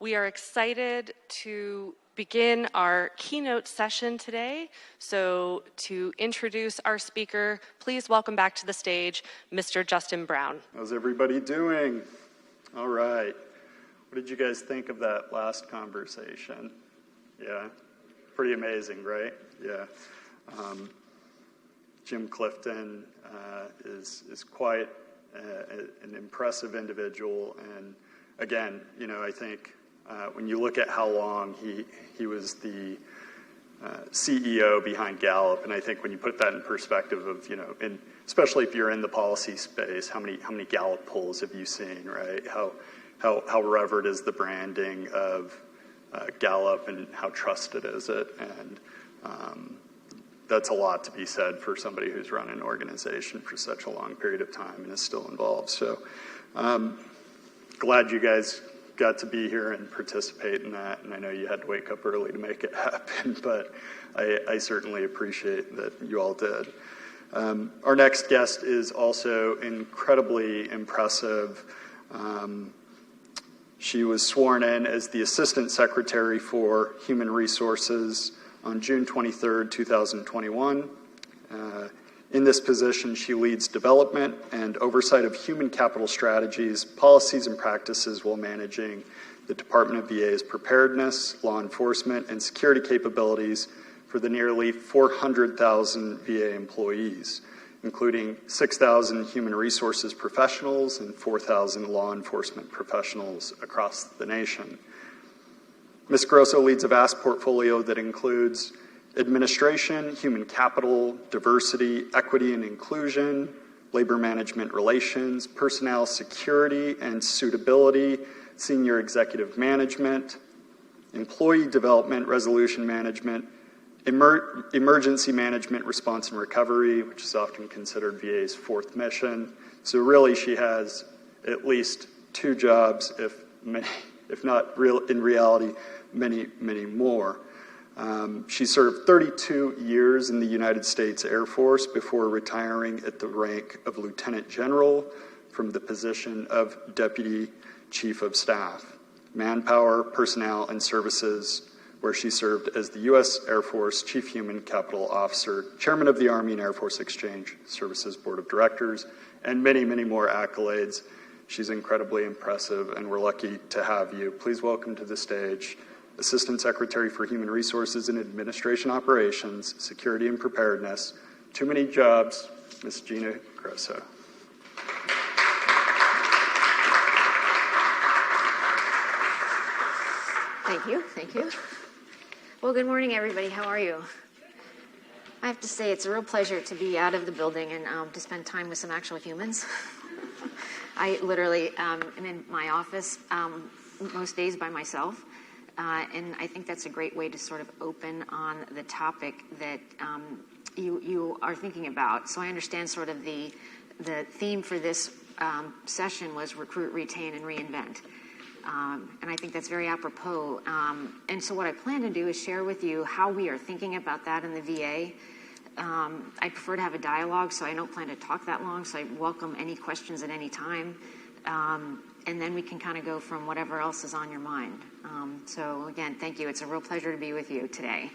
We are excited to begin our keynote session today. So to introduce our speaker, please welcome back to the stage, Mr. Justin Brown. How's everybody doing? All right. What did you guys think of that last conversation? Yeah, pretty amazing, right? Yeah. Jim Clifton is quite an impressive individual, and again, I think when you look at how long he was the CEO behind Gallup, and I think when you put that in perspective of and especially if you're in the policy space, how many Gallup polls have you seen, right? How revered is the branding of Gallup, and how trusted is it? And that's a lot to be said for somebody who's run an organization for such a long period of time and is still involved. So glad you guys got to be here and participate in that. And I know you had to wake up early to make it happen, but I certainly appreciate that you all did. Our next guest is also incredibly impressive. She was sworn in as the Assistant Secretary for Human Resources on June 23rd, 2021. In this position, she leads development and oversight of human capital strategies, policies, and practices while managing the Department of VA's preparedness, law enforcement, and security capabilities for the nearly 400,000 VA employees, including 6,000 human resources professionals and 4,000 law enforcement professionals across the nation. Ms. Grosso leads a vast portfolio that includes administration, human capital, diversity, equity and inclusion, labor management relations, personnel security and suitability, senior executive management, employee development, resolution management, emergency management, response and recovery, which is often considered VA's fourth mission. So really she has at least two jobs, if not in reality, many, many more. She served 32 years in the United States Air Force before retiring at the rank of Lieutenant General from the position of Deputy Chief of Staff, Manpower, Personnel, and Services, where she served as the U.S. Air Force Chief Human Capital Officer, Chairman of the Army and Air Force Exchange Services Board of Directors, and many, many more accolades. She's incredibly impressive, and we're lucky to have you. Please welcome to the stage Assistant Secretary for Human Resources and Administration Operations, Security and Preparedness, too many jobs, Ms. Gina Grosso. Thank you. Well, good morning, everybody. How are you? I have to say, it's a real pleasure to be out of the building and to spend time with some actual humans. I literally am in my office most days by myself. And I think that's a great way to sort of open on the topic that you are thinking about. So I understand sort of the theme for this session was recruit, retain, and reinvent. And I think that's very apropos. And so what I plan to do is share with you how we are thinking about that in the VA. I prefer to have a dialogue, so I don't plan to talk that long, so I welcome any questions at any time. And then we can kind of go from whatever else is on your mind. So again, thank you. It's a real pleasure to be with you today.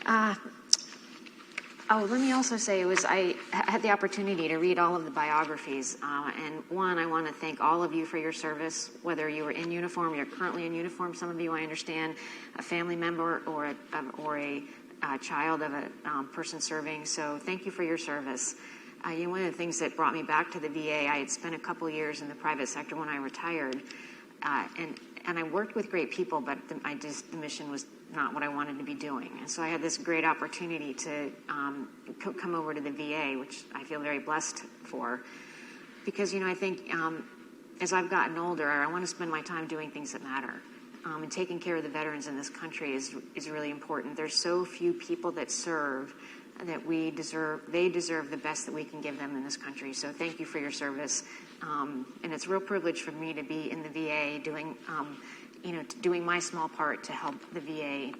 Let me also say I had the opportunity to read all of the biographies. And one, I want to thank all of you for your service, whether you were in uniform, you're currently in uniform. Some of you, I understand, a family member or a child of a person serving. So thank you for your service. One of the things that brought me back to the VA, I had spent a couple years in the private sector when I retired, and I worked with great people, but the mission was not what I wanted to be doing. And so I had this great opportunity to come over to the VA, which I feel very blessed for, because I think as I've gotten older, I want to spend my time doing things that matter. And taking care of the veterans in this country is really important. There's so few people that serve that they deserve the best that we can give them in this country. So thank you for your service. And it's a real privilege for me to be in the VA doing my small part to help the VA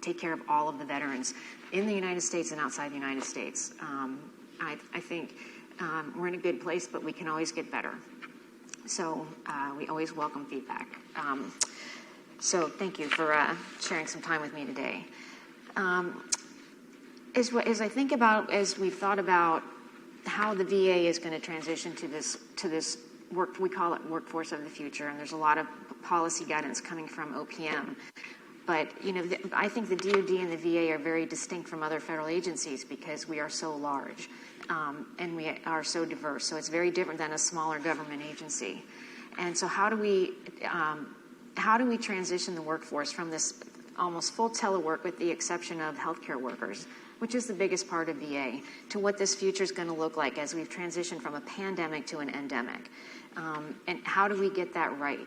take care of all of the veterans in the United States and outside the United States. I think we're in a good place, but we can always get better. So we always welcome feedback. So thank you for sharing some time with me today. As we've thought about how the VA is going to transition to this work, we call it workforce of the future, and there's a lot of policy guidance coming from OPM. But I think the DoD and the VA are very distinct from other federal agencies because we are so large and we are so diverse. So it's very different than a smaller government agency. And so how do we transition the workforce from this almost full telework, with the exception of healthcare workers, which is the biggest part of VA, to what this future is going to look like as we've transitioned from a pandemic to an endemic? And how do we get that right?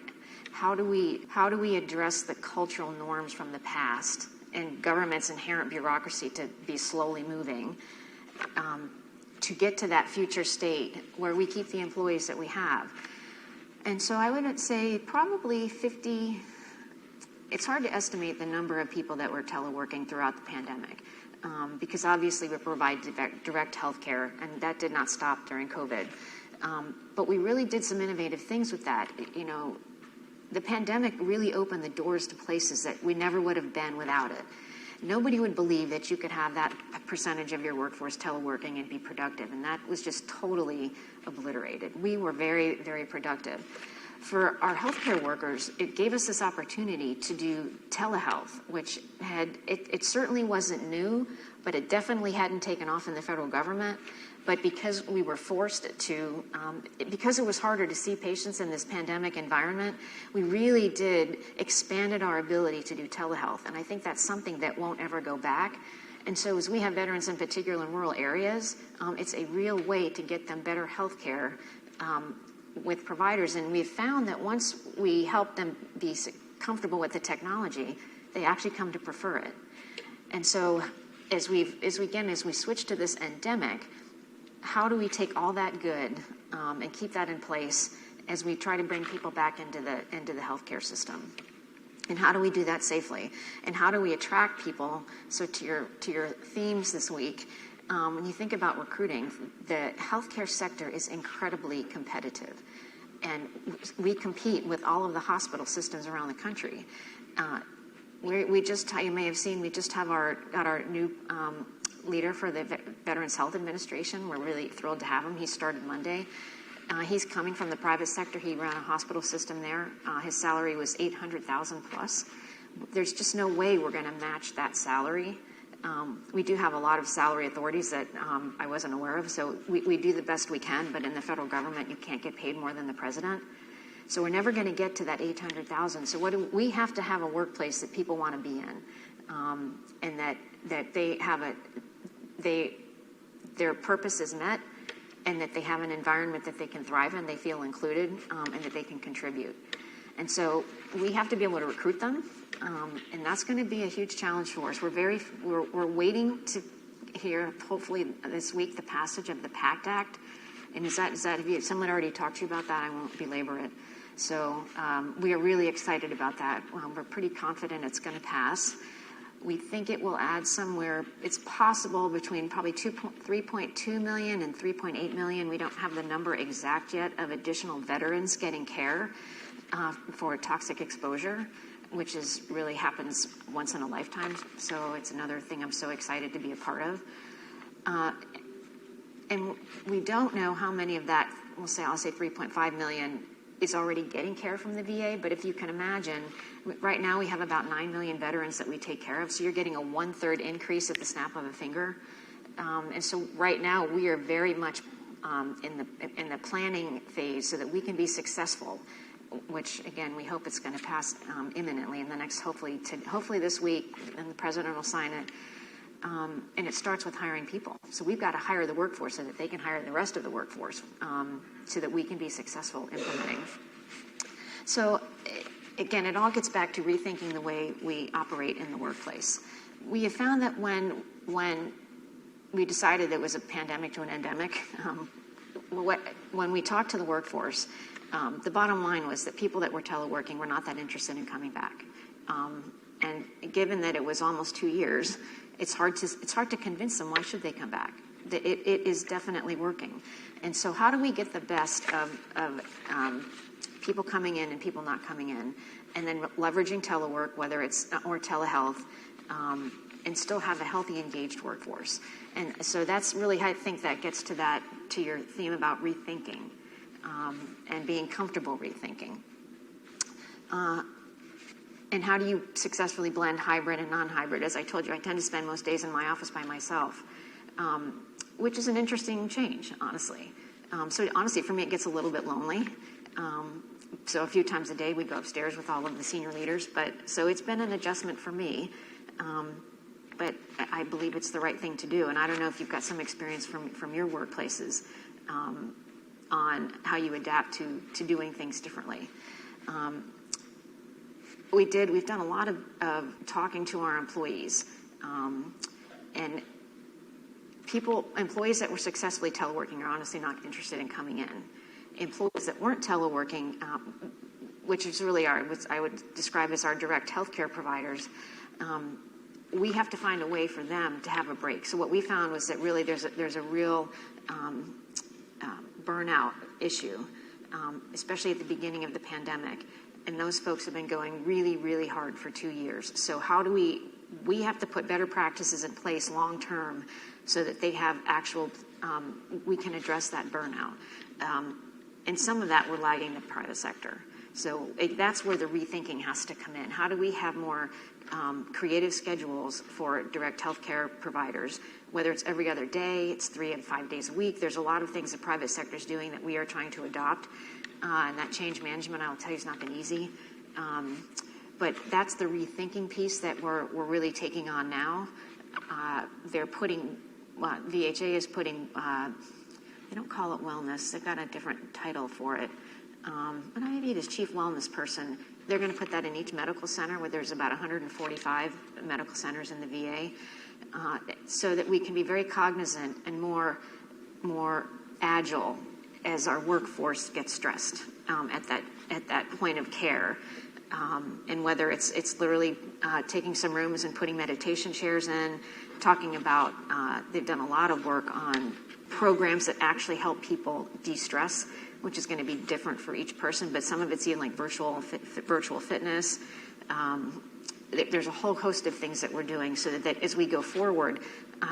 How do we address the cultural norms from the past and government's inherent bureaucracy to be slowly moving to get to that future state where we keep the employees that we have? And so I would say probably 50, it's hard to estimate the number of people that were teleworking throughout the pandemic because obviously we provide direct health care, and that did not stop during COVID. But we really did some innovative things with that. The pandemic really opened the doors to places that we never would have been without it. Nobody would believe that you could have that percentage of your workforce teleworking and be productive, and that was just totally obliterated. We were very, very productive. For our healthcare workers, it gave us this opportunity to do telehealth, which it certainly wasn't new, but it definitely hadn't taken off in the federal government. But because we were forced to, because it was harder to see patients in this pandemic environment, we really expanded our ability to do telehealth. And I think that's something that won't ever go back. And so as we have veterans in particular in rural areas, it's a real way to get them better health care with providers. And we've found that once we help them be comfortable with the technology, they actually come to prefer it. And so as we switch to this endemic, how do we take all that good and keep that in place as we try to bring people back into the healthcare system? And how do we do that safely? And how do we attract people? So to your themes this week, when you think about recruiting, the healthcare sector is incredibly competitive, and we compete with all of the hospital systems around the country. You may have seen, we just have got our new leader for the Veterans Health Administration. We're really thrilled to have him. He started Monday. He's coming from the private sector. He ran a hospital system there. His salary was $800,000 plus. There's just no way we're going to match that salary. We do have a lot of salary authorities that I wasn't aware of, so we do the best we can, but in the federal government, you can't get paid more than the president. So we're never going to get to that $800,000. So we have to have a workplace that people want to be in, and that they have their purpose is met, and that they have an environment that they can thrive in, they feel included, and that they can contribute. And so we have to be able to recruit them, and that's going to be a huge challenge for us. We're waiting to hear, hopefully this week, the passage of the Pact Act. And if someone already talked to you about that, I won't belabor it. So we are really excited about that. We're pretty confident it's going to pass. We think it will add somewhere, it's possible, between probably 3.2 million and 3.8 million. We don't have the number exact yet of additional veterans getting care for toxic exposure, which really happens once in a lifetime. So it's another thing I'm so excited to be a part of. And we don't know how many of that, I'll say 3.5 million is already getting care from the VA, but if you can imagine, right now we have about 9 million veterans that we take care of, so you're getting a 1/3 increase at the snap of a finger. And so right now we are very much in the planning phase so that we can be successful, which again, we hope it's going to pass imminently in the next, hopefully this week, and the president will sign it. And it starts with hiring people. So we've got to hire the workforce so that they can hire the rest of the workforce so that we can be successful implementing. So again, it all gets back to rethinking the way we operate in the workplace. We have found that when we decided it was a pandemic to an endemic, when we talked to the workforce, the bottom line was that people that were teleworking were not that interested in coming back. And given that it was almost 2 years, it's hard to convince them why should they come back. It is definitely working. And so how do we get the best of people coming in and people not coming in, and then leveraging telework, whether it's or telehealth, and still have a healthy, engaged workforce. And so that's really, I think that gets to your theme about rethinking and being comfortable rethinking. And how do you successfully blend hybrid and non-hybrid? As I told you, I tend to spend most days in my office by myself, which is an interesting change, honestly. So honestly, for me, it gets a little bit lonely. So a few times a day, we go upstairs with all of the senior leaders. So it's been an adjustment for me. But I believe it's the right thing to do. And I don't know if you've got some experience from your workplaces on how you adapt to doing things differently. We've done a lot of talking to our employees, and employees that were successfully teleworking are honestly not interested in coming in. Employees that weren't teleworking, which is really what I would describe as our direct healthcare providers, we have to find a way for them to have a break. So what we found was that really there's a real burnout issue, especially at the beginning of the pandemic. And those folks have been going really, really hard for 2 years. So how do we have to put better practices in place long term so that they have we can address that burnout. And some of that we're lagging the private sector. So that's where the rethinking has to come in. How do we have more creative schedules for direct healthcare providers, whether it's every other day, it's 3 and 5 days a week. There's a lot of things the private sector is doing that we are trying to adopt. And that change management, I will tell you, has not been easy. But that's the rethinking piece that we're really taking on now. They're putting, VHA is putting, they don't call it wellness. They've got a different title for it. But maybe it is chief wellness person. They're going to put that in each medical center, where there's about 145 medical centers in the VA, so that we can be very cognizant and more agile as our workforce gets stressed at that point of care. And whether it's literally taking some rooms and putting meditation chairs in, talking about, they've done a lot of work on programs that actually help people de-stress, which is going to be different for each person, but some of it's even like virtual fitness. There's a whole host of things that we're doing so that as we go forward,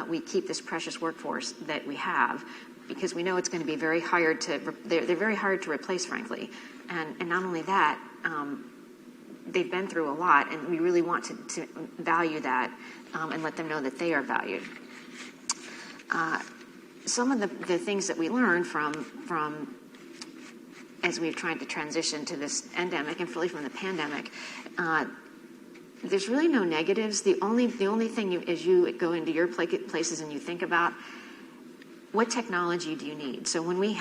we keep this precious workforce that we have, because we know it's going to be very hard they're very hard to replace, frankly. And not only that, they've been through a lot, and we really want to value that and let them know that they are valued. Some of the things that we learned from as we've tried to transition to this endemic and really from the pandemic, there's really no negatives. The only thing as you go into your places and you think about what technology do you need. So when we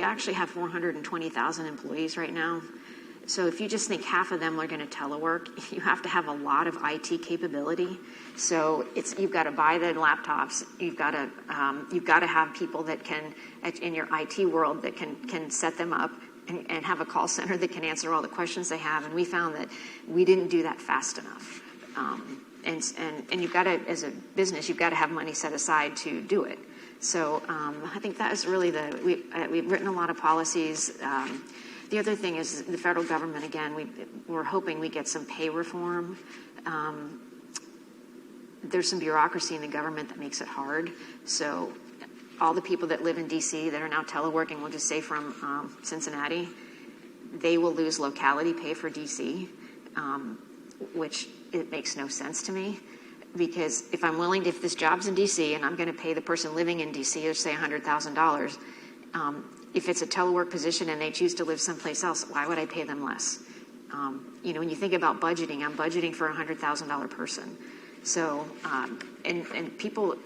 actually have 420,000 employees right now. So if you just think half of them are going to telework, you have to have a lot of IT capability. So you've got to buy the laptops. You've got to have people that can, in your IT world, that can set them up and have a call center that can answer all the questions they have. And we found that we didn't do that fast enough. And you've got to, as a business, you've got to have money set aside to do it. So I think that is really we've written a lot of policies. The other thing is the federal government, again, we're hoping we get some pay reform. There's some bureaucracy in the government that makes it hard. So all the people that live in D.C. that are now teleworking, we'll just say from Cincinnati, they will lose locality pay for D.C., which it makes no sense to me. Because if this job's in D.C. and I'm going to pay the person living in D.C., let's say $100,000, if it's a telework position and they choose to live someplace else, why would I pay them less? When you think about budgeting, I'm budgeting for a $100,000 person. So, and people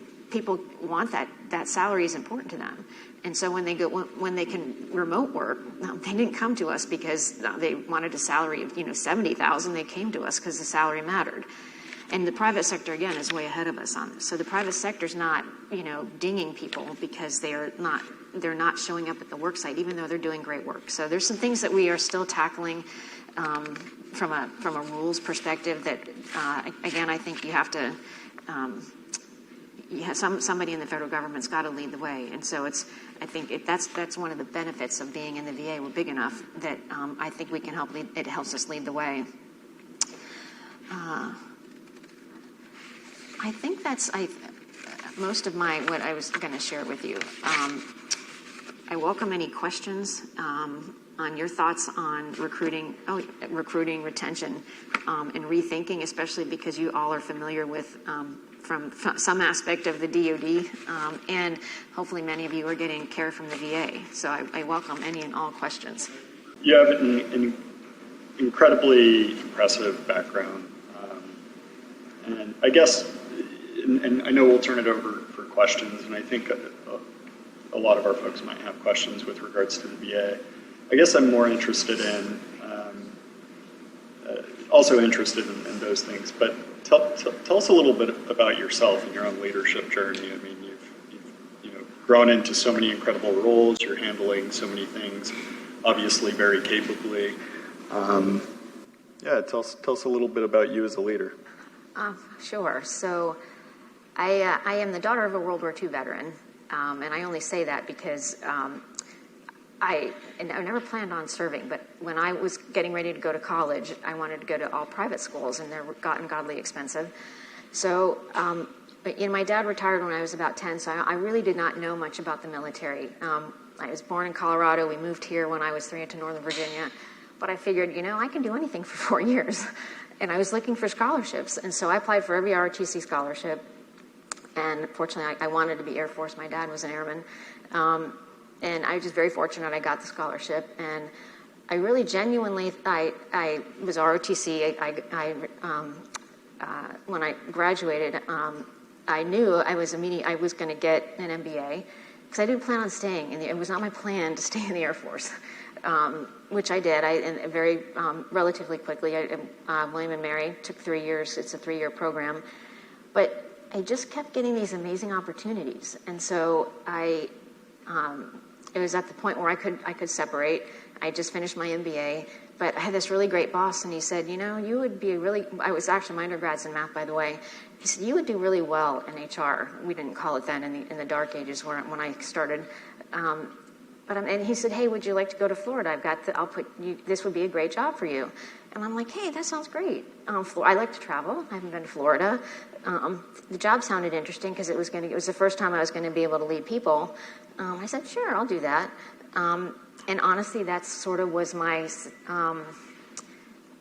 want that salary is important to them. And so when they can remote work, they didn't come to us because they wanted a salary of $70,000. They came to us because the salary mattered. And the private sector, again, is way ahead of us on this. So the private sector's not, dinging people because they're not showing up at the work site, even though they're doing great work. So there's some things that we are still tackling from a rules perspective that, again, I think you have to somebody in the federal government's got to lead the way. And so I think that's one of the benefits of being in the VA. We're big enough that I think we can help lead, it helps us lead the way. I think that's most of what I was going to share with you. I welcome any questions on your thoughts on recruiting, retention, and rethinking, especially because you all are familiar with from some aspect of the DoD, and hopefully many of you are getting care from the VA. So I welcome any and all questions. You have an incredibly impressive background, and I guess, and I know we'll turn it over for questions, and I think a lot of our folks might have questions with regards to the VA. I guess I'm more interested in, also interested in those things, but tell us a little bit about yourself and your own leadership journey. I mean, you've grown into so many incredible roles, you're handling so many things, obviously very capably. Tell us a little bit about you as a leader. Sure. So I am the daughter of a World War II veteran, and I only say that because I never planned on serving, but when I was getting ready to go to college, I wanted to go to all private schools, and they're gotten godly expensive. So, my dad retired when I was about 10, so I really did not know much about the military. I was born in Colorado. We moved here when I was 3 into Northern Virginia, but I figured, I can do anything for 4 years. And I was looking for scholarships, and so I applied for every ROTC scholarship. And fortunately, I wanted to be Air Force. My dad was an airman. And I was just very fortunate I got the scholarship. And I really genuinely, I was ROTC. When I graduated, I knew I was going to get an MBA because I didn't plan on staying. It was not my plan to stay in the Air Force, which I did. And very relatively quickly. William and Mary took 3 years. It's a 3-year program. But I just kept getting these amazing opportunities. And so it was at the point where I could separate. I just finished my MBA, but I had this really great boss, and he said, you would be I was actually my undergrad's in math, by the way. He said, you would do really well in HR. We didn't call it then in the dark ages when I started. And he said, hey, would you like to go to Florida? This would be a great job for you. And I'm like, hey, that sounds great. I like to travel. I haven't been to Florida. The job sounded interesting because it was the first time I was going to be able to lead people. I said, sure, I'll do that. And honestly, that sort of was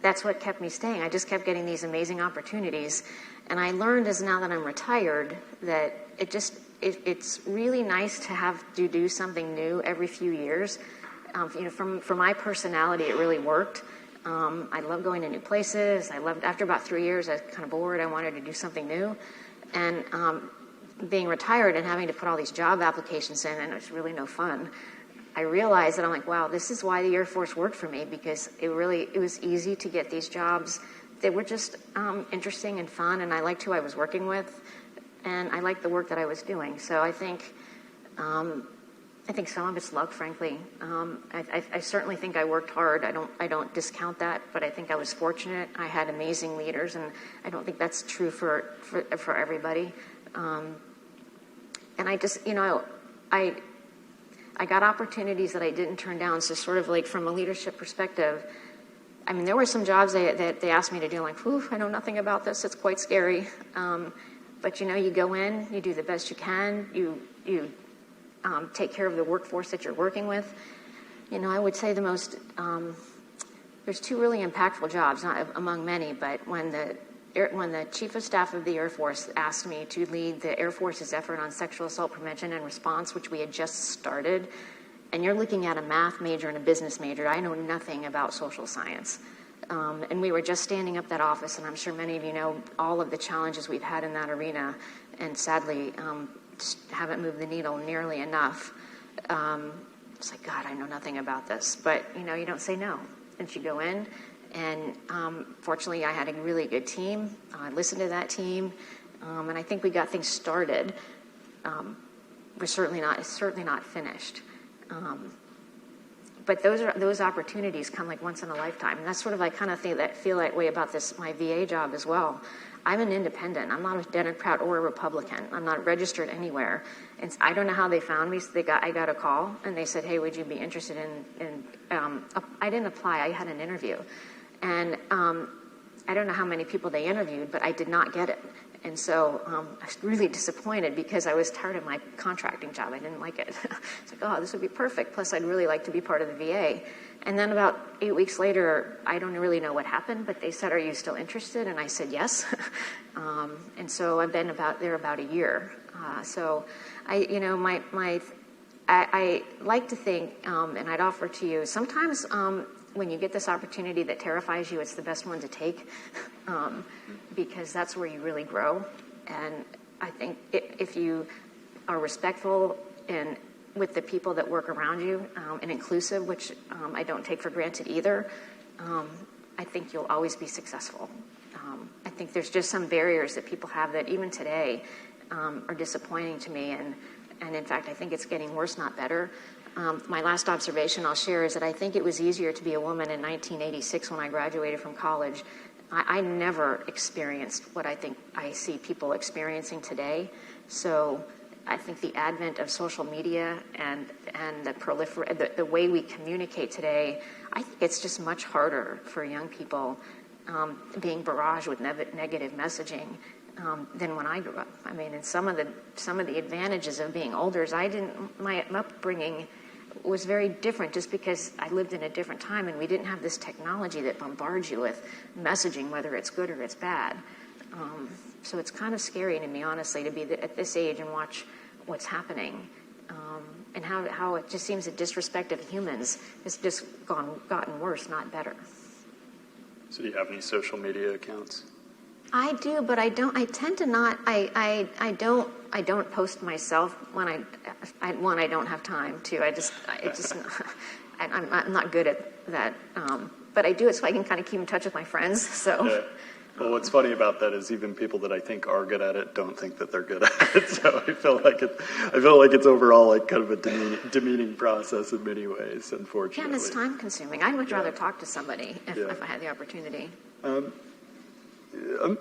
that's what kept me staying. I just kept getting these amazing opportunities. And I learned now that I'm retired that it's really nice to have to do something new every few years. For my personality, it really worked. I love going to new places. After about 3 years, I was kind of bored. I wanted to do something new. And being retired and having to put all these job applications in, and it was really no fun. I realized that I'm like, wow, this is why the Air Force worked for me, because it was easy to get these jobs. They were just interesting and fun, and I liked who I was working with, and I liked the work that I was doing. So I think some of it's luck, frankly. I certainly think I worked hard. I don't discount that, but I think I was fortunate. I had amazing leaders, and I don't think that's true for everybody. And I just, I got opportunities that I didn't turn down. So sort of like from a leadership perspective, I mean, there were some jobs that they asked me to do. I'm like, whew, I know nothing about this. It's quite scary. But you go in, you do the best you can. You take care of the workforce that you're working with. I would say there's 2 really impactful jobs, not among many, but when the Chief of Staff of the Air Force asked me to lead the Air Force's effort on sexual assault prevention and response, which we had just started, and you're looking at a math major and a business major. I know nothing about social science. And we were just standing up that office, and I'm sure many of you know all of the challenges we've had in that arena, and sadly, just haven't moved the needle nearly enough. It's like, God, I know nothing about this. But, you don't say no. And you go in, and fortunately, I had a really good team. I listened to that team, and I think we got things started. We're certainly not finished. but those opportunities come like once in a lifetime. And that's sort of, I kind of feel that way about my VA job as well. I'm an independent. I'm not a Democrat or a Republican. I'm not registered anywhere. And I don't know how they found me. So I got a call and they said, hey, would you be interested in I didn't apply. I had an interview. And I don't know how many people they interviewed, but I did not get it. And so I was really disappointed because I was tired of my contracting job. I didn't like it. It's like, oh, this would be perfect. Plus, I'd really like to be part of the VA. And then about 8 weeks later, I don't really know what happened, but they said, are you still interested? And I said, yes. And so I've been there about a year. So I like to think, and I'd offer to you, sometimes when you get this opportunity that terrifies you, it's the best one to take, because that's where you really grow. And I think if you are respectful and with the people that work around you, and inclusive, which I don't take for granted either, I think you'll always be successful. I think there's just some barriers that people have that even today are disappointing to me, and in fact, I think it's getting worse, not better. My last observation I'll share is that I think it was easier to be a woman in 1986 when I graduated from college. I never experienced what I think I see people experiencing today. So I think the advent of social media and the way we communicate today, I think it's just much harder for young people being barraged with negative messaging than when I grew up. I mean, and some of the advantages of being older is my upbringing was very different just because I lived in a different time and we didn't have this technology that bombards you with messaging, whether it's good or it's bad. So it's kind of scary to me, honestly, to be at this age and watch what's happening, and how it just seems the disrespect of humans has just gotten worse, not better. So do you have any social media accounts? I do, but I don't. I tend to not. I don't post myself when I don't have time to. I'm not good at that. But I do it so I can kind of keep in touch with my friends. So. Yeah. Well, what's funny about that is even people that I think are good at it don't think that they're good at it. So I feel like it's overall like kind of a demeaning process in many ways, unfortunately. Yeah, and it's time consuming. I'd much rather talk to somebody if I had the opportunity.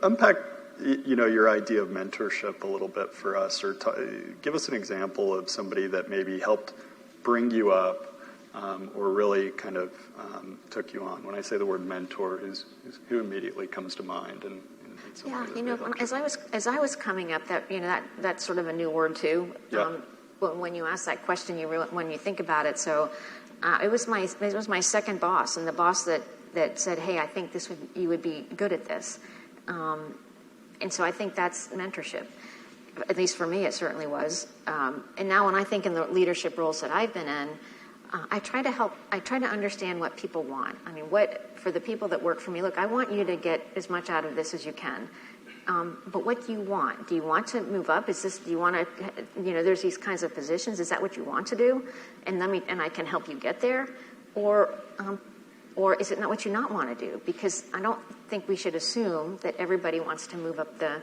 Unpack, your idea of mentorship a little bit for us, or give us an example of somebody that maybe helped bring you up, or really kind of took you on. When I say the word mentor, who immediately comes to mind? As I was coming up, that's sort of a new word too. Yeah. When you ask that question, when you think about it, so it was my second boss, and the boss that said, "Hey, I think you would be good at this," and so I think that's mentorship. At least for me, it certainly was. And now, when I think in the leadership roles that I've been in, I try to understand what people want. I mean, for the people that work for me, look, I want you to get as much out of this as you can. But what do you want? Do you want to move up? Do you want to, there's these kinds of positions. Is that what you want to do? And I can help you get there? Or is it not what you not want to do? Because I don't think we should assume that everybody wants to move up the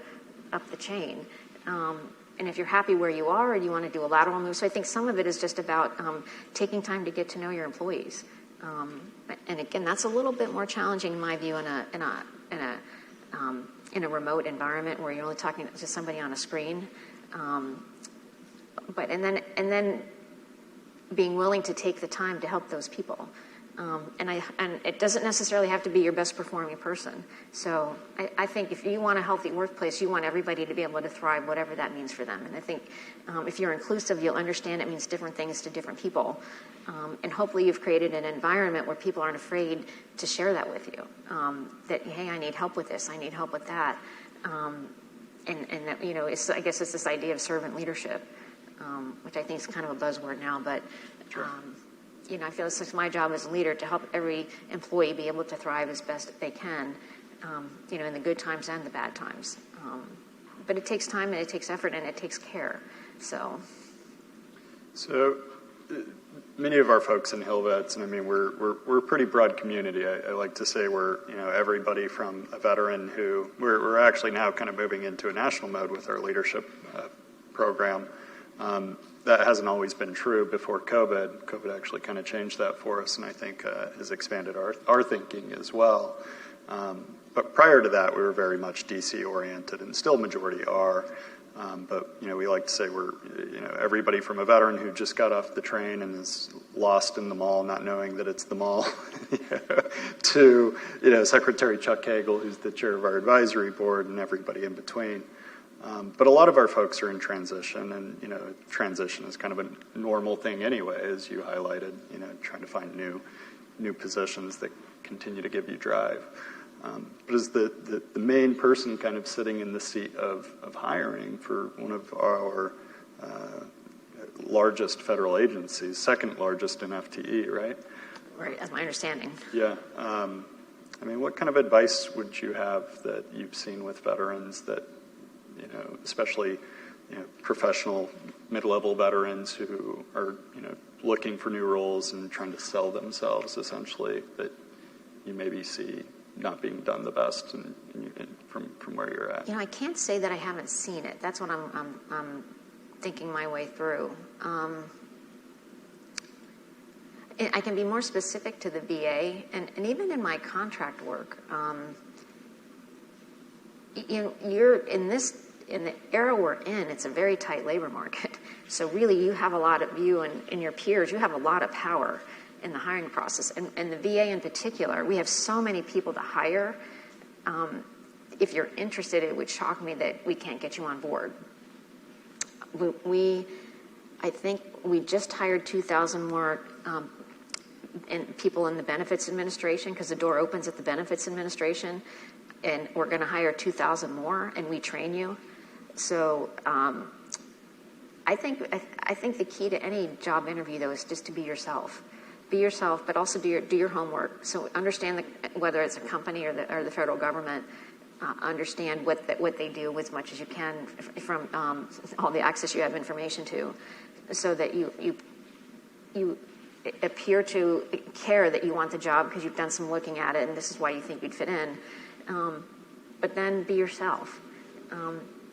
chain. And if you're happy where you are, or you want to do a lateral move, so I think some of it is just about taking time to get to know your employees. And again, that's a little bit more challenging in my view in a remote environment where you're only talking to somebody on a screen. But then being willing to take the time to help those people. And it doesn't necessarily have to be your best performing person. So I think if you want a healthy workplace, you want everybody to be able to thrive, whatever that means for them. And I think if you're inclusive, you'll understand it means different things to different people. And hopefully you've created an environment where people aren't afraid to share that with you. That, hey, I need help with this, I need help with that. And that, I guess it's this idea of servant leadership, which I think is kind of a buzzword now, but Sure. I feel it's my job as a leader to help every employee be able to thrive as best they can, in the good times and the bad times. But it takes time, and it takes effort, and it takes care. So many of our folks in HillVets, and I mean, we're a pretty broad community. I like to say we're, everybody from a veteran who we're actually now kind of moving into a national mode with our leadership program. that hasn't always been true before COVID. COVID actually kind of changed that for us, and I think has expanded our thinking as well. But prior to that, we were very much DC oriented, and still majority are. But we like to say we're everybody from a veteran who just got off the train and is lost in the mall, not knowing that it's the mall, to Secretary Chuck Hagel, who's the chair of our advisory board, and everybody in between. But a lot of our folks are in transition, and transition is kind of a normal thing anyway, as you highlighted. Trying to find new positions that continue to give you drive. But as the main person kind of sitting in the seat of hiring for one of our largest federal agencies, second largest in FTE, right? Right, that's my understanding. Yeah. What kind of advice would you have that you've seen with veterans that, especially, professional mid-level veterans who are, looking for new roles and trying to sell themselves, essentially, that you maybe see not being done the best from where you're at? I can't say that I haven't seen it. That's what I'm thinking my way through. I can be more specific to the VA, and even in my contract work, you're in the era we're in, it's a very tight labor market. So really, you have a lot of, you and your peers, you have a lot of power in the hiring process. And the VA in particular, we have so many people to hire. If you're interested, it would shock me that we can't get you on board. I think we just hired 2,000 more people in the benefits administration, because the door opens at the benefits administration, and we're going to hire 2,000 more, and we train you. So I think the key to any job interview, though, is just to be yourself. Be yourself, but also do your homework. So understand whether it's a company or the federal government. Understand what they do as much as you can from all the access you have information to, so that you appear to care that you want the job because you've done some looking at it and this is why you think you'd fit in. But then be yourself.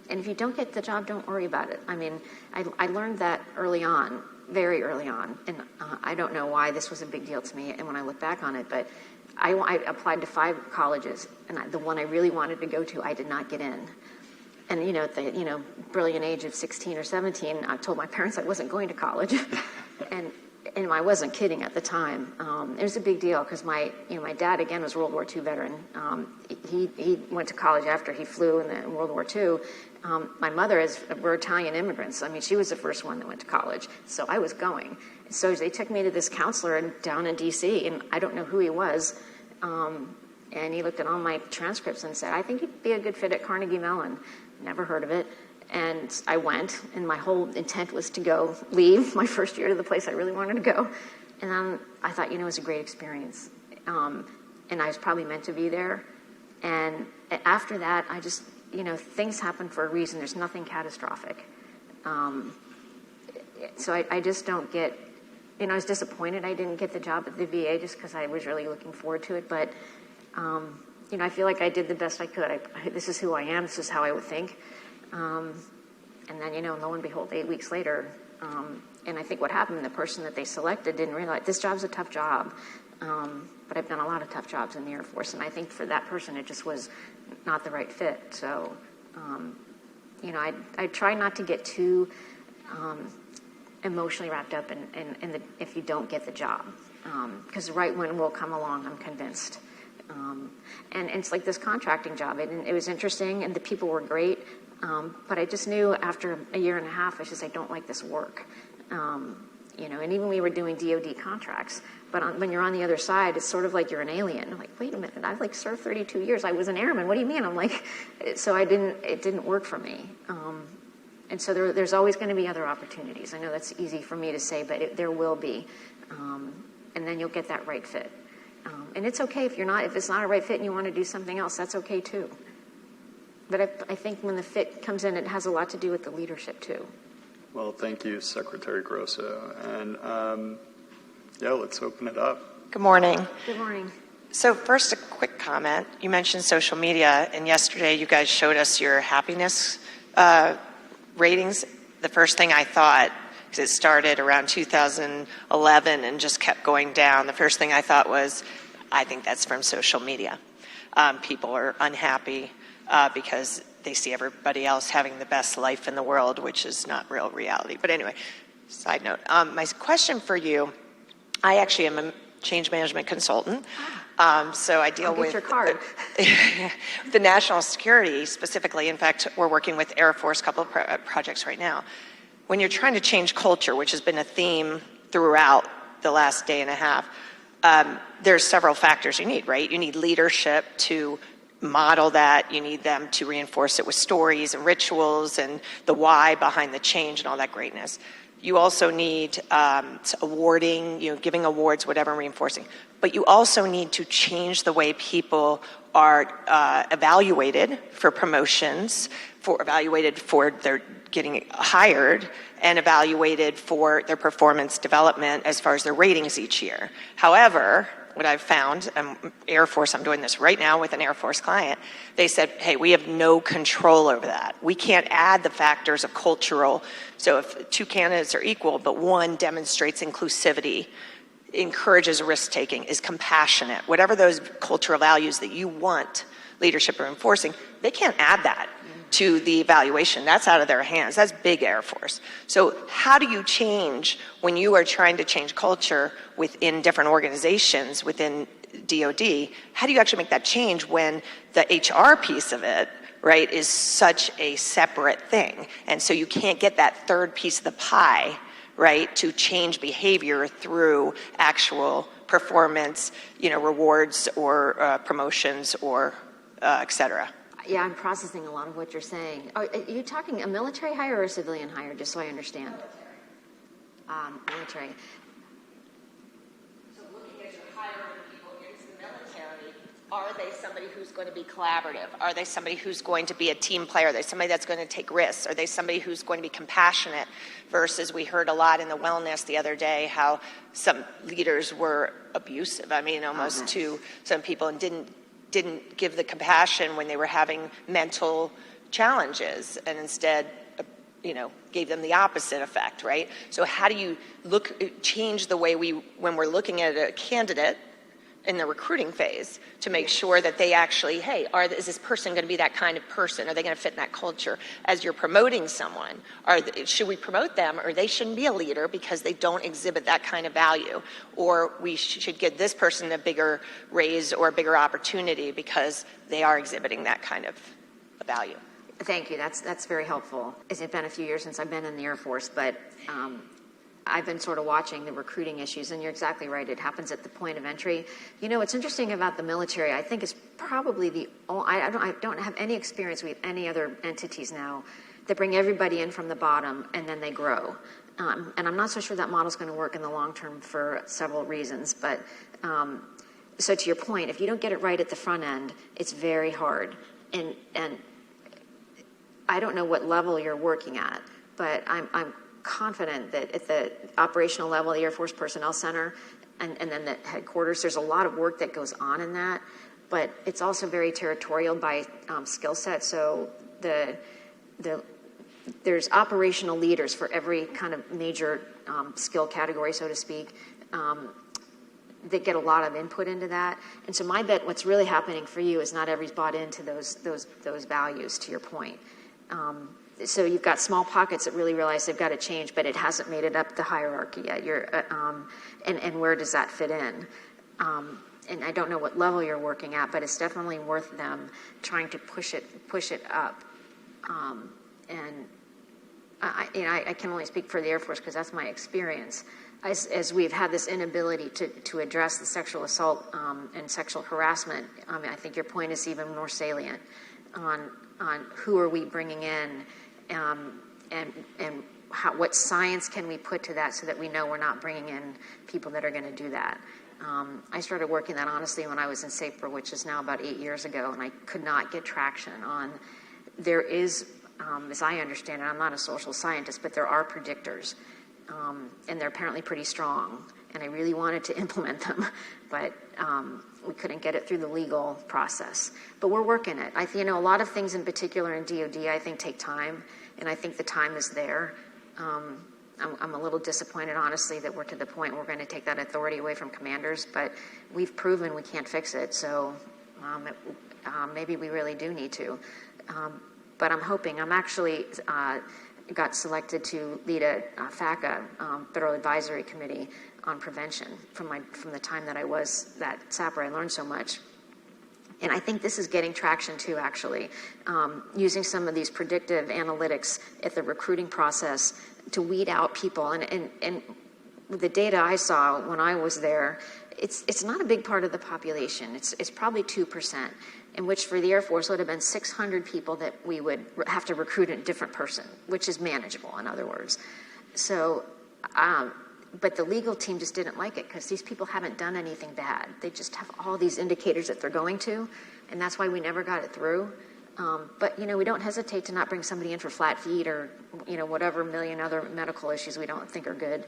And if you don't get the job, don't worry about it. I learned that early on, very early on, and I don't know why this was a big deal to me. And when I look back on it, but I applied to 5 colleges, and the one I really wanted to go to, I did not get in. And at the brilliant age of 16 or 17, I told my parents I wasn't going to college, and I wasn't kidding at the time. It was a big deal because my dad again was a World War II veteran. He went to college after he flew in World War II. My mother we're Italian immigrants. She was the first one that went to college, so I was going. So they took me to this counselor down in D.C., and I don't know who he was. And he looked at all my transcripts and said, I think you'd be a good fit at Carnegie Mellon. Never heard of it. And I went, and my whole intent was to leave my first year to the place I really wanted to go. And I thought, it was a great experience. And I was probably meant to be there. And after that, I just, things happen for a reason. There's nothing catastrophic. So I just don't get, I was disappointed I didn't get the job at the VA just because I was really looking forward to it. But, I feel like I did the best I could. This is who I am. This is how I would think. And then, lo and behold, 8 weeks later, and I think what happened, the person that they selected didn't realize this job's a tough job. But I've done a lot of tough jobs in the Air Force, and I think for that person, it just was not the right fit. So, I try not to get too emotionally wrapped up in if you don't get the job, because the right one will come along, I'm convinced. And it's like this contracting job. It was interesting, and the people were great. But I just knew after a year and a half, I don't like this work. And even we were doing DOD contracts, but when you're on the other side, it's sort of like you're an alien. I'm like, wait a minute, I've served 32 years. I was an airman. What do you mean? I'm like, so it didn't work for me. And so there's always going to be other opportunities. I know that's easy for me to say, but there will be. And then you'll get that right fit. And it's okay if it's not a right fit and you want to do something else, that's okay too. But I think when the fit comes in, it has a lot to do with the leadership too. Well, thank you, Secretary Grosso. And let's open it up. Good morning. Good morning. So first, a quick comment. You mentioned social media, and yesterday you guys showed us your happiness ratings. The first thing I thought because it started around 2011 and just kept going down. The first thing I thought was, I think that's from social media. People are unhappy because they see everybody else having the best life in the world, which is not real reality. But anyway, side note. My question for you, I actually am a change management consultant. So I deal with your card. the national security specifically. In fact, we're working with Air Force, a couple of projects right now. When you're trying to change culture, which has been a theme throughout the last day and a half, there's several factors you need, right? You need leadership to model that. You need them to reinforce it with stories and rituals and the why behind the change and all that greatness. You also need awarding, giving awards, whatever, reinforcing. But you also need to change the way people are evaluated for promotions, evaluated for their getting hired, and evaluated for their performance development as far as their ratings each year. However, what I've found, Air Force, I'm doing this right now with an Air Force client, they said, hey, we have no control over that. We can't add the factors of cultural. So if two candidates are equal, but one demonstrates inclusivity, encourages risk-taking, is compassionate, whatever those cultural values that you want leadership are enforcing, they can't add that to the evaluation. That's out of their hands. That's big Air Force. So how do you change when you are trying to change culture within different organizations within DoD? How do you actually make that change when the HR piece of it, right, is such a separate thing? And so you can't get that third piece of the pie, right, to change behavior through actual performance, rewards or promotions or et cetera. Yeah, I'm processing a lot of what you're saying. Are you talking a military hire or a civilian hire, just so I understand? Military. So looking at your hiring people into the military, are they somebody who's going to be collaborative? Are they somebody who's going to be a team player? Are they somebody that's going to take risks? Are they somebody who's going to be compassionate? Versus we heard a lot in the wellness the other day how some leaders were abusive, almost to some people, and didn't give the compassion when they were having mental challenges, and instead, gave them the opposite effect, right? So how do you change the way when we're looking at a candidate in the recruiting phase to make sure that they actually, hey, is this person going to be that kind of person? Are they going to fit in that culture? As you're promoting someone, should we promote them, or they shouldn't be a leader because they don't exhibit that kind of value? Or we should give this person a bigger raise or a bigger opportunity because they are exhibiting that kind of value? Thank you. That's very helpful. It's been a few years since I've been in the Air Force, but I've been sort of watching the recruiting issues, and you're exactly right. It happens at the point of entry. What's interesting about the military, I think, is probably the only, I don't have any experience with any other entities now that bring everybody in from the bottom and then they grow. And I'm not so sure that model's going to work in the long term for several reasons. But so to your point, if you don't get it right at the front end, it's very hard. And I don't know what level you're working at, but I'm confident that at the operational level, the Air Force Personnel Center, and then the headquarters, there's a lot of work that goes on in that, but it's also very territorial by skill set. So there's operational leaders for every kind of major skill category, so to speak, that get a lot of input into that. And so my bet what's really happening for you is not everybody's bought into those values, to your point. So you've got small pockets that really realize they've got to change, but it hasn't made it up the hierarchy yet. And where does that fit in? And I don't know what level you're working at, but it's definitely worth them trying to push it up. And I can only speak for the Air Force because that's my experience. As we've had this inability to address the sexual assault and sexual harassment, I think your point is even more salient on who are we bringing in. And what science can we put to that so that we know we're not bringing in people that are going to do that? I started working that honestly when I was in SAPR, which is now about 8 years ago, and I could not get traction on. There is, as I understand it, I'm not a social scientist, but there are predictors, and they're apparently pretty strong. And I really wanted to implement them, but we couldn't get it through the legal process. But we're working it. A lot of things in particular in DoD, I think, take time, and I think the time is there. I'm a little disappointed, honestly, that we're to the point where we're going to take that authority away from commanders, but we've proven we can't fix it, so maybe we really do need to. But I'm hoping, I'm actually got selected to lead a FACA, Federal Advisory Committee on Prevention. From the time that I was that SAPper, I learned so much. And I think this is getting traction too, actually, using some of these predictive analytics at the recruiting process to weed out people. And the data I saw when I was there, it's not a big part of the population. It's probably 2%, in which for the Air Force would have been 600 people that we would have to recruit a different person, which is manageable, in other words. So, but the legal team just didn't like it because these people haven't done anything bad. They just have all these indicators that they're going to, and that's why we never got it through. But, we don't hesitate to not bring somebody in for flat feet or, whatever million other medical issues we don't think are good,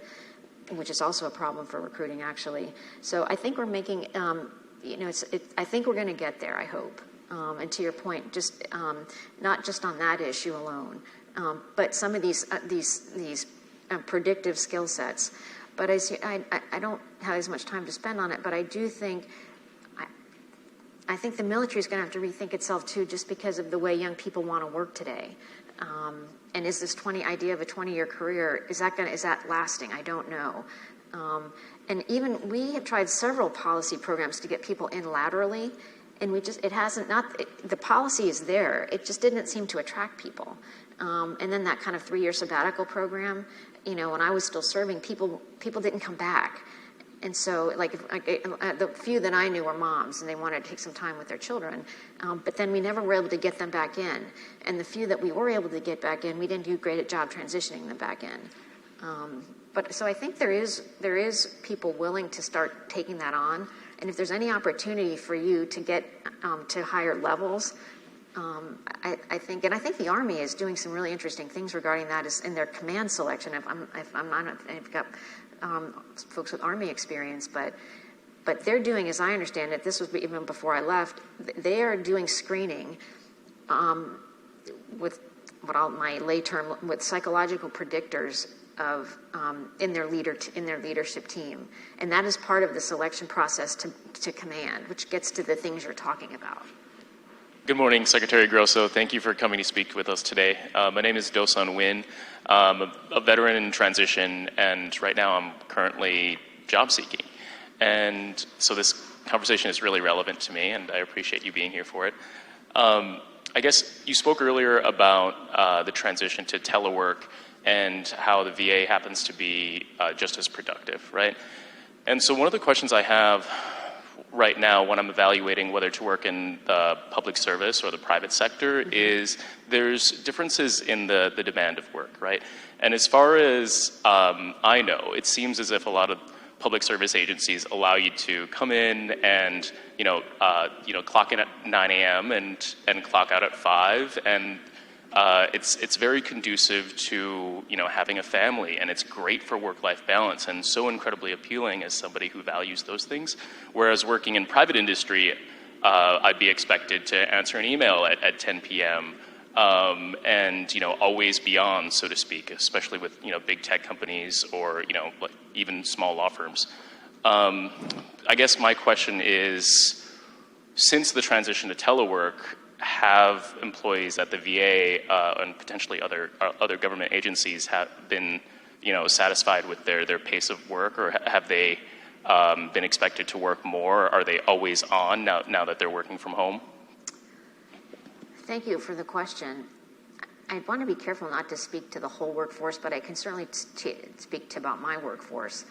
which is also a problem for recruiting, actually. So I think we're making, I think we're going to get there, I hope. And to your point, just not just on that issue alone, but some of these predictive skill sets. But I don't have as much time to spend on it, but I do think, I think the military is going to have to rethink itself too, just because of the way young people want to work today. And is this idea of a 20-year career, is that lasting? I don't know. And even we have tried several policy programs to get people in laterally, and the policy is there. It just didn't seem to attract people. And then that kind of 3-year sabbatical program, when I was still serving, people didn't come back. And so, the few that I knew were moms, and they wanted to take some time with their children. But then we never were able to get them back in. And the few that we were able to get back in, we didn't do a great job transitioning them back in. But so I think there is people willing to start taking that on. And if there's any opportunity for you to get to higher levels, I think the Army is doing some really interesting things regarding that in their command selection. I've got folks with Army experience, but they're doing, as I understand it, this was even before I left, they are doing screening with my lay term, with psychological predictors of in their leadership team, and that is part of the selection process to command, which gets to the things you're talking about. Good morning, Secretary Grosso. Thank you for coming to speak with us today. My name is Do-Sun Win. I'm a veteran in transition, and right now I'm currently job seeking. And so this conversation is really relevant to me, and I appreciate you being here for it. I guess you spoke earlier about the transition to telework and how the VA happens to be just as productive, right? And so one of the questions I have right now when I'm evaluating whether to work in the public service or the private sector is there's differences in the demand of work, right? And as far as I know, it seems as if a lot of public service agencies allow you to come in and clock in at 9 a.m. and clock out at 5, and it's very conducive to having a family, and it's great for work-life balance and so incredibly appealing as somebody who values those things. Whereas working in private industry, I'd be expected to answer an email at 10 p.m. And always be on, so to speak, especially with big tech companies or like even small law firms. I guess my question is, since the transition to telework, have employees at the VA and potentially other government agencies have been satisfied with their pace of work, or have they been expected to work more? Are they always on now that they're working from home? Thank you for the question. I want to be careful not to speak to the whole workforce, but I can certainly speak about my workforce.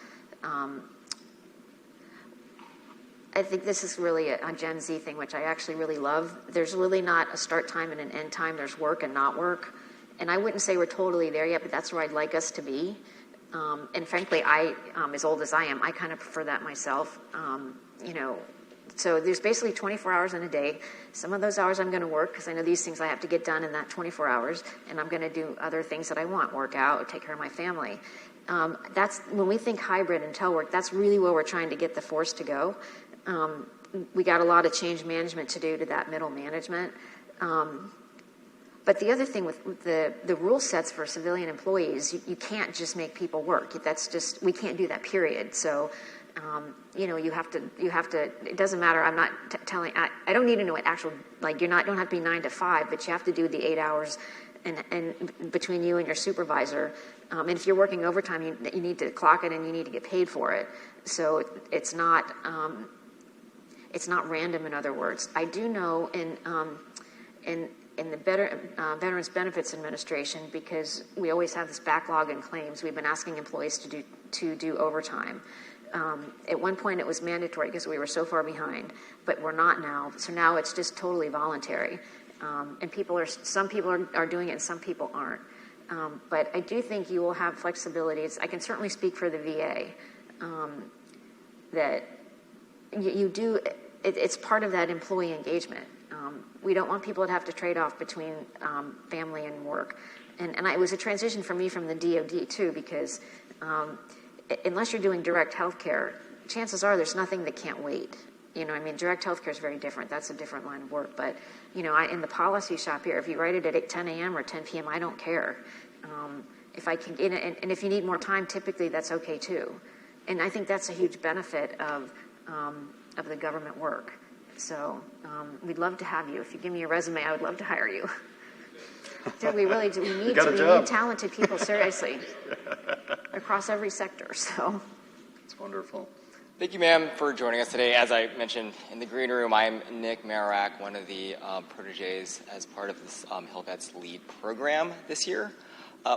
I think this is really a Gen Z thing, which I actually really love. There's really not a start time and an end time. There's work and not work. And I wouldn't say we're totally there yet, but that's where I'd like us to be. And frankly, as old as I am, I kind of prefer that myself. So there's basically 24 hours in a day. Some of those hours I'm going to work because I know these things I have to get done in that 24 hours, and I'm going to do other things that I want, work out, take care of my family. That's when we think hybrid and telework, that's really where we're trying to get the force to go. We got a lot of change management to do to that middle management. But But the other thing with the rule sets for civilian employees, you can't just make people work. That's just, we can't do that, period. So, you have to, it doesn't matter. I'm not telling, I don't need to know what actual, like, don't have to be 9 to 5, but you have to do the 8 hours and between you and your supervisor. And if you're working overtime, you need to clock it and you need to get paid for it. So it's not random, in other words. I do know in the Veterans Benefits Administration, because we always have this backlog in claims, we've been asking employees to do overtime. At one point it was mandatory because we were so far behind, but we're not now. So now it's just totally voluntary. And some people are doing it and some people aren't. But I do think you will have flexibilities. I can certainly speak for the VA, that you do, it's part of that employee engagement. We don't want people to have to trade off between family and work. And it was a transition for me from the DoD too, because unless you're doing direct health care, chances are there's nothing that can't wait. Direct health care is very different. That's a different line of work. But, in the policy shop here, if you write it at 10 a.m. or 10 p.m., I don't care. If I can get it, and if you need more time, typically that's okay too. And I think that's a huge benefit of the government work. So we'd love to have you. If you give me your resume, I would love to hire you. We really do. We need talented people, seriously, across every sector. So it's wonderful. Thank you, ma'am, for joining us today. As I mentioned in the green room, I'm Nick Marak, one of the proteges as part of this HillVets lead program this year.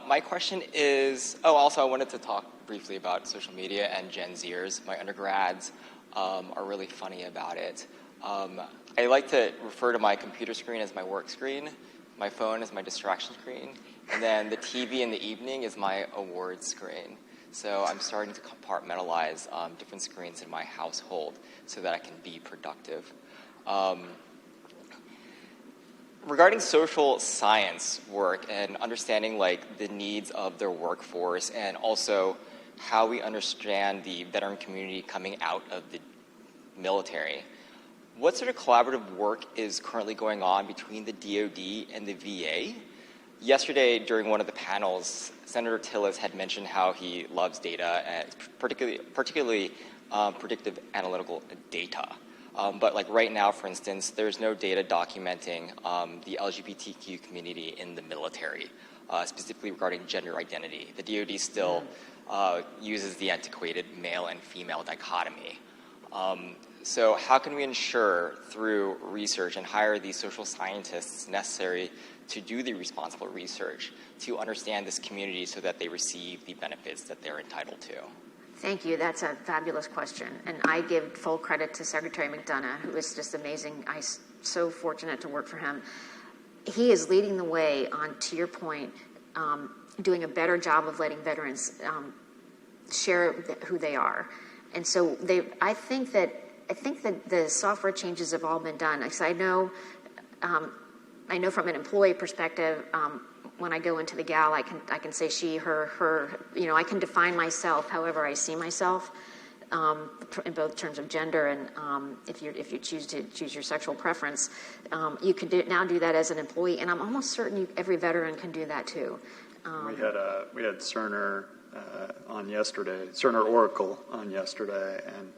My question is, also I wanted to talk briefly about social media and Gen Zers. My undergrads are really funny about it. I like to refer to my computer screen as my work screen, my phone as my distraction screen, and then the TV in the evening is my award screen. So I'm starting to compartmentalize different screens in my household so that I can be productive. Regarding social science work and understanding the needs of their workforce and also how we understand the veteran community coming out of the military, what sort of collaborative work is currently going on between the DoD and the VA? Yesterday, during one of the panels, Senator Tillis had mentioned how he loves data, and particularly predictive analytical data. But right now, for instance, there's no data documenting the LGBTQ community in the military, specifically regarding gender identity. The DoD still uses the antiquated male and female dichotomy. So how can we ensure through research and hire these social scientists necessary to do the responsible research to understand this community so that they receive the benefits that they're entitled to? Thank you. That's a fabulous question. And I give full credit to Secretary McDonough, who is just amazing. I'm so fortunate to work for him. He is leading the way on, to your point, doing a better job of letting veterans share who they are. And so I think that the software changes have all been done. Because I know from an employee perspective, when I go into the gal, I can say she, her. I can define myself however I see myself, in both terms of gender and if you choose your sexual preference, you can now do that as an employee. And I'm almost certain every veteran can do that too. We had Cerner on yesterday, Cerner Oracle on yesterday, and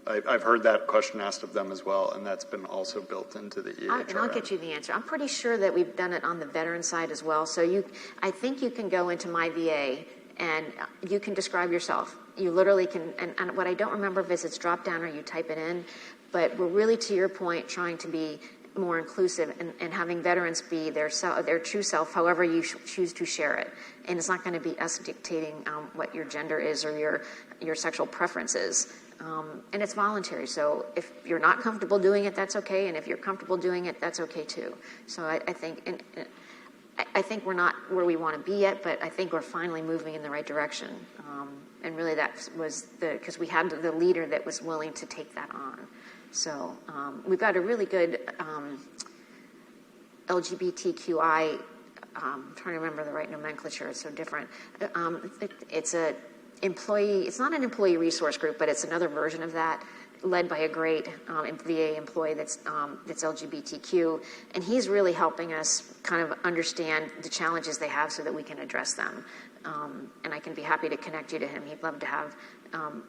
I've heard that question asked of them as well, and that's been also built into the EHRA. And I'll get you the answer. I'm pretty sure that we've done it on the veteran side as well. So I think you can go into my VA and you can describe yourself. You literally can, and what I don't remember if it's drop down or you type it in, but we're really, to your point, trying to be more inclusive and having veterans be their true self, however you choose to share it. And it's not going to be us dictating what your gender is or your sexual preference is. And it's voluntary. So if you're not comfortable doing it, that's okay. And if you're comfortable doing it, that's okay too. So I think we're not where we want to be yet, but I think we're finally moving in the right direction. And really that was because we had the leader that was willing to take that on. So we've got a really good LGBTQI, I'm trying to remember the right nomenclature, it's so different. It's not an employee resource group, but it's another version of that. led by a great VA employee that's LGBTQ, and he's really helping us kind of understand the challenges they have so that we can address them. And I can be happy to connect you to him. He'd love to have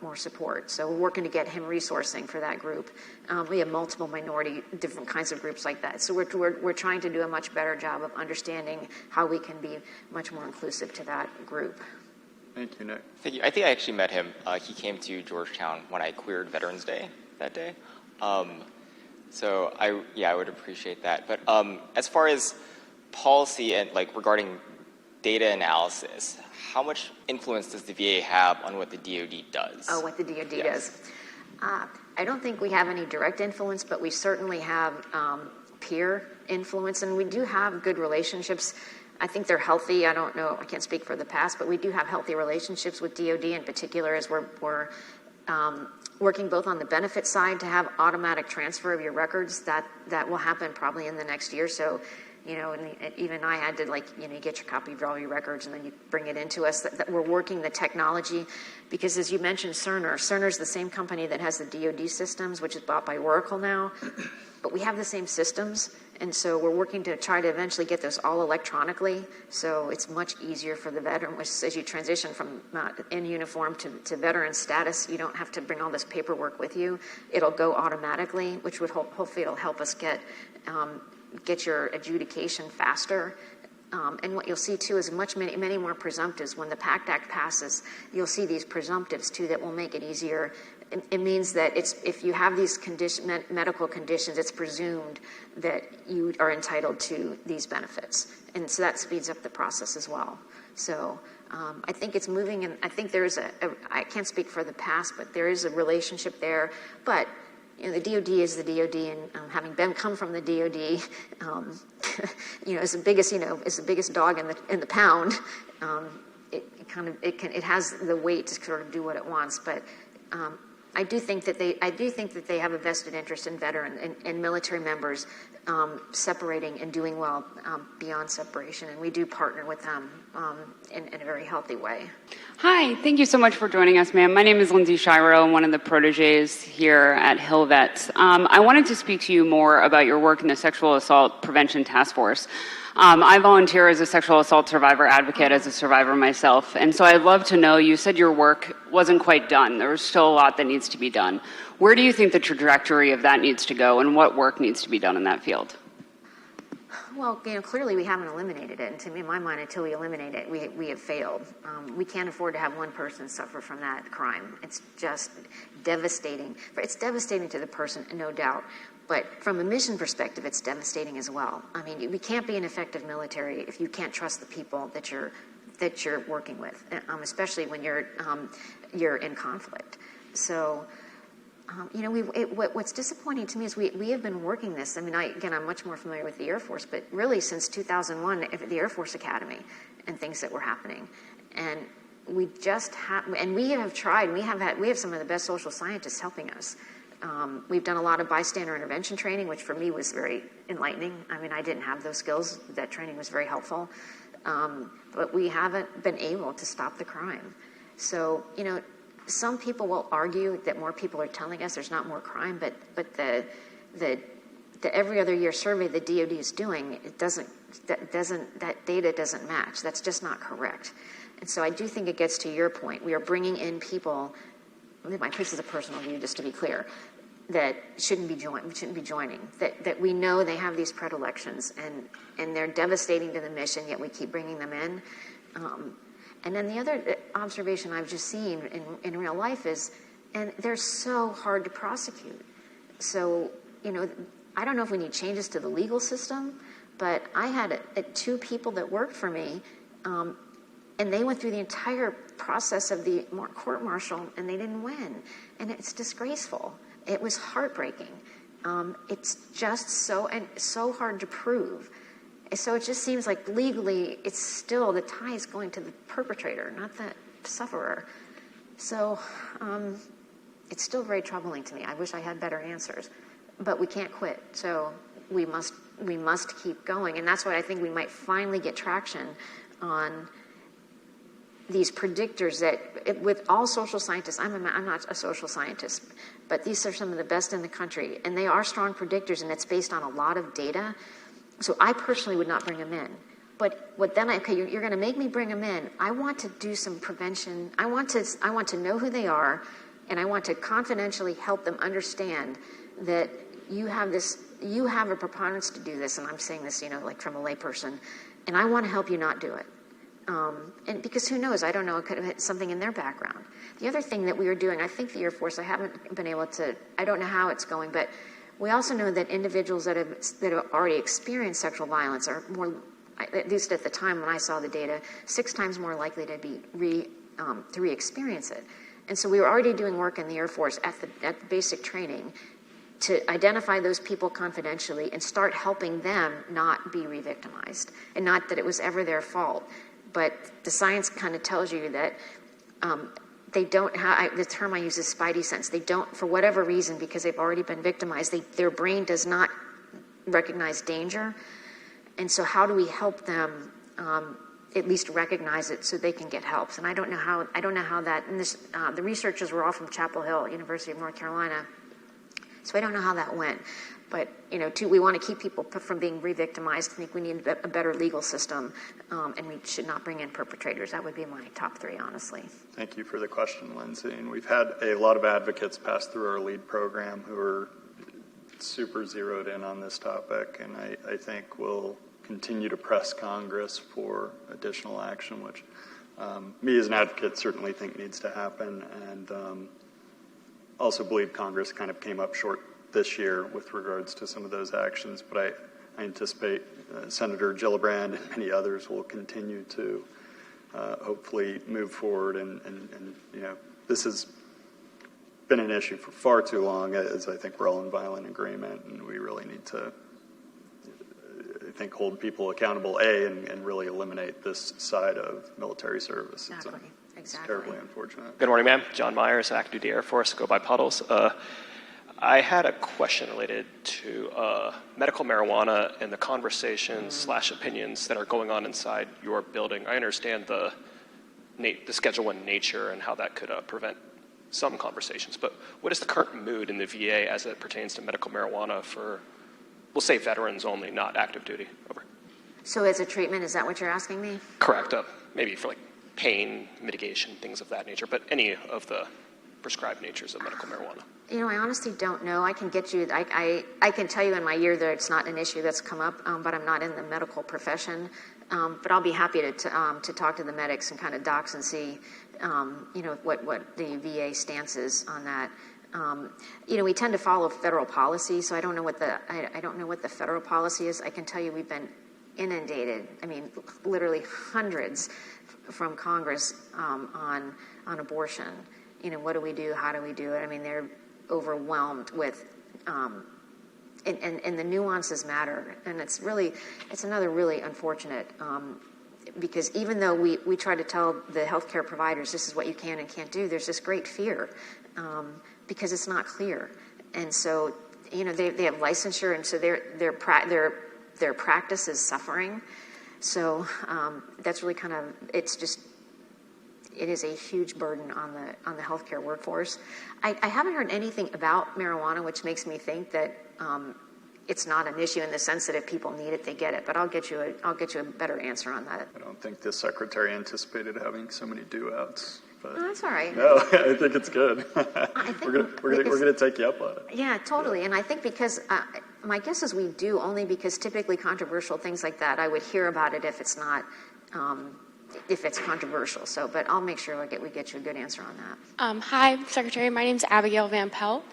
more support. So we're working to get him resourcing for that group. We have multiple minority, different kinds of groups like that. So we're trying to do a much better job of understanding how we can be much more inclusive to that group. Thank you, Nick. Thank you. I think I actually met him. He came to Georgetown when I queered Veterans Day that day. So I would appreciate that. But as far as policy and like regarding data analysis, how much influence does the VA have on what the DoD does? Oh, what the DoD does. I don't think we have any direct influence, but we certainly have peer influence, and we do have good relationships. I think they're healthy. I don't know, I can't speak for the past, but we do have healthy relationships with DoD in particular as we're working both on the benefit side to have automatic transfer of your records. That will happen probably in the next year. So, and even I had to you get your copy of all your records and then you bring it into us. That we're working the technology because as you mentioned, Cerner's the same company that has the DoD systems, which is bought by Oracle now, but we have the same systems. And so we're working to try to eventually get those all electronically, so it's much easier for the veteran, which as you transition from in uniform to veteran status, you don't have to bring all this paperwork with you. It'll go automatically, which would hopefully it'll help us get your adjudication faster. And what you'll see too is many more presumptives. When the Pact Act passes, you'll see these presumptives too that will make it easier. It means that if you have these medical conditions, it's presumed that you are entitled to these benefits. And so that speeds up the process as well. So I think it's moving, and I think there is I can't speak for the past, but there is a relationship there. But the DoD is the DoD, and having come from the DoD, is the biggest dog in the pound. It has the weight to sort of do what it wants, but. I do think that they have a vested interest in veteran and military members separating and doing well beyond separation, and we do partner with them in a very healthy way. Hi, thank you so much for joining us, ma'am. My name is Lindsay Shiro. I'm one of the proteges here at HillVets. I wanted to speak to you more about your work in the Sexual Assault Prevention Task Force. I volunteer as a sexual assault survivor advocate, as a survivor myself, and so I'd love to know, you said your work wasn't quite done. There was still a lot that needs to be done. Where do you think the trajectory of that needs to go, and what work needs to be done in that field? Well, clearly we haven't eliminated it, and to me, in my mind, until we eliminate it, we have failed. We can't afford to have one person suffer from that crime. It's just devastating. It's devastating to the person, no doubt. But from a mission perspective, it's devastating as well. I mean, we can't be an effective military if you can't trust the people that you're working with, especially when you're in conflict. So, what's disappointing to me is we have been working this. I mean, I'm much more familiar with the Air Force, but really since 2001, the Air Force Academy and things that were happening, and we just have, and we have tried. We have some of the best social scientists helping us. We've done a lot of bystander intervention training, which for me was very enlightening. I mean, I didn't have those skills. That training was very helpful. But we haven't been able to stop the crime. So, some people will argue that more people are telling us there's not more crime, but the every other year survey the DoD is doing, that data doesn't match. That's just not correct. And so I do think it gets to your point. We are bringing in people, this is a personal view, just to be clear, that shouldn't be joining, that we know they have these predilections and they're devastating to the mission, yet we keep bringing them in. And then the other observation I've just seen in real life is, and they're so hard to prosecute. So, I don't know if we need changes to the legal system, but I had two people that worked for me, and they went through the entire process of the court-martial, and they didn't win. And it's disgraceful. It was heartbreaking. It's just so hard to prove. So it just seems like legally, it's still, the tie is going to the perpetrator, not the sufferer. So it's still very troubling to me. I wish I had better answers. But we can't quit. So we must keep going. And that's why I think we might finally get traction on these predictors that, with all social scientists, I'm not a social scientist, but these are some of the best in the country, and they are strong predictors, and it's based on a lot of data. So I personally would not bring them in. But you're going to make me bring them in. I want to do some prevention. I want to know who they are, and I want to confidentially help them understand that you have a preponderance to do this, and I'm saying this, like from a layperson, and I want to help you not do it. And because who knows, I don't know, it could have hit something in their background. The other thing that we were doing, I think the Air Force, I haven't been able to, I don't know how it's going, but we also know that individuals that have already experienced sexual violence are more, at least at the time when I saw the data, 6 times more likely to be to re-experience it. And so we were already doing work in the Air Force at the basic training to identify those people confidentially and start helping them not be re-victimized, and not that it was ever their fault. But the science kind of tells you that they don't have, the term I use is spidey sense. They don't, for whatever reason, because they've already been victimized, their brain does not recognize danger. And so how do we help them at least recognize it so they can get help? And I don't know how that, and this, the researchers were all from Chapel Hill, University of North Carolina, so I don't know how that went. But, we want to keep people from being re-victimized. I think we need a better legal system, and we should not bring in perpetrators. That would be my top 3, honestly. Thank you for the question, Lindsay. And we've had a lot of advocates pass through our LEAD program who are super zeroed in on this topic, and I think we'll continue to press Congress for additional action, which me as an advocate certainly think needs to happen, and also believe Congress kind of came up short this year with regards to some of those actions, but I anticipate Senator Gillibrand and many others will continue to hopefully move forward, and this has been an issue for far too long, as I think we're all in violent agreement, and we really need to, I think, hold people accountable, and really eliminate this side of military service. Exactly. It's terribly unfortunate. Good morning, ma'am. John Myers, active duty Air Force, go by Puddles. I had a question related to medical marijuana and the conversations / opinions that are going on inside your building. I understand the Schedule 1 nature and how that could prevent some conversations, but what is the current mood in the VA as it pertains to medical marijuana for, we'll say, veterans only, not active duty? Over. So as a treatment, is that what you're asking me? Correct. Maybe for pain mitigation, things of that nature, but any of the prescribed natures of medical marijuana. I honestly don't know. I can get you, I can tell you in my year that it's not an issue that's come up, but I'm not in the medical profession. But I'll be happy to talk to the medics and kind of docs and see, what the VA stance is on that. We tend to follow federal policy, so I don't know what the federal policy is. I can tell you we've been inundated. Literally hundreds from Congress on abortion. What do we do? How do we do it? They're overwhelmed with, and the nuances matter. And it's another really unfortunate, because even though we try to tell the healthcare providers this is what you can and can't do, there's this great fear, because it's not clear. And so, they have licensure, and so their practice is suffering. So that's really kind of, it is a huge burden on the healthcare workforce. I haven't heard anything about marijuana, which makes me think that it's not an issue in the sense that if people need it, they get it. But I'll get you a better answer on that. I don't think the secretary anticipated having so many do-outs. But that's all right. No, I think it's good. We're gonna take you up on it. Yeah, totally. Yeah. And I think because my guess is we do, only because typically controversial things like that, I would hear about it if it's not. If it's controversial. So, but I'll make sure we get you a good answer on that. Hi, Secretary. My name's Abigail Van Pelt.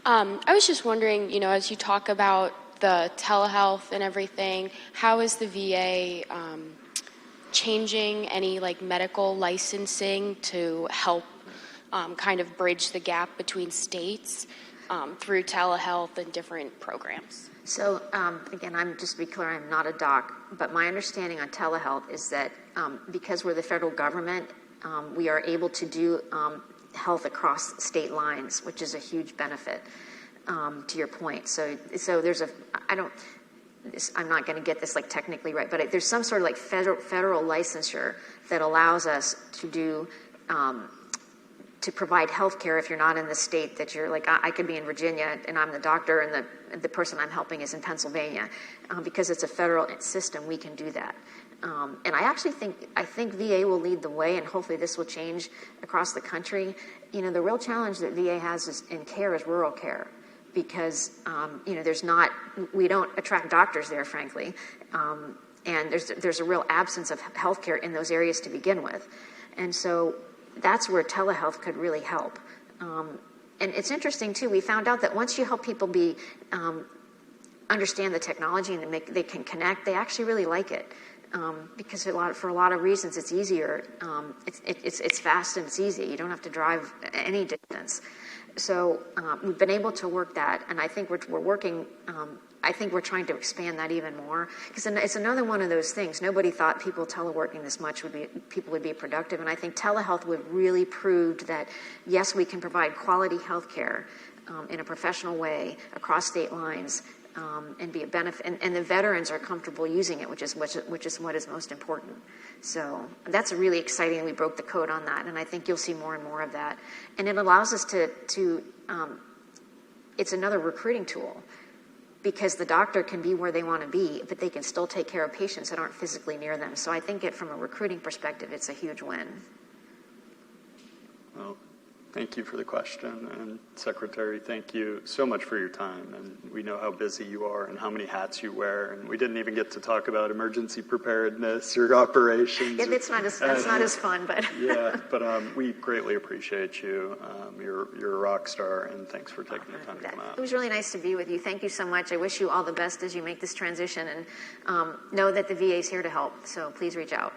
I was just wondering, as you talk about the telehealth and everything, how is the VA changing any medical licensing to help kind of bridge the gap between states through telehealth and different programs? So, again, just to be clear, I'm not a doc, but my understanding on telehealth is that because we're the federal government, we are able to do health across state lines, which is a huge benefit, to your point. So there's I'm not going to get this like technically right, but there's some sort of like federal licensure that allows us to do to provide health care if you're not in the state that you're like, I could be in Virginia and I'm the doctor and the person I'm helping is in Pennsylvania. Because it's a federal system, we can do that. And I actually think VA will lead the way, and hopefully this will change across the country. You know, the real challenge that VA has in care is rural care, because you know, we don't attract doctors there, frankly, and there's a real absence of healthcare in those areas to begin with, and so that's where telehealth could really help. And it's interesting too. We found out that once you help people understand the technology and they can connect, they actually really like it. Because for a lot of reasons, it's easier. It's fast and it's easy. You don't have to drive any distance. So we've been able to work that, and I think we're working. I think we're trying to expand that even more, because it's another one of those things. Nobody thought people teleworking this much people would be productive, and I think telehealth would really prove that yes, we can provide quality health care in a professional way across state lines. And be a benefit, and the veterans are comfortable using it, which is what is most important. So that's really exciting. We broke the code on that, and I think you'll see more and more of that. And it allows us to it's another recruiting tool, because the doctor can be where they want to be, but they can still take care of patients that aren't physically near them. So I think from a recruiting perspective, it's a huge win. Well, thank you for the question, and Secretary, thank you so much for your time. And we know how busy you are and how many hats you wear. And we didn't even get to talk about emergency preparedness or operations. Yeah, it's not as fun, but yeah, but we greatly appreciate you. You're a rock star, and thanks for taking the time to come out. It was really nice to be with you. Thank you so much. I wish you all the best as you make this transition, and know that the VA is here to help. So please reach out.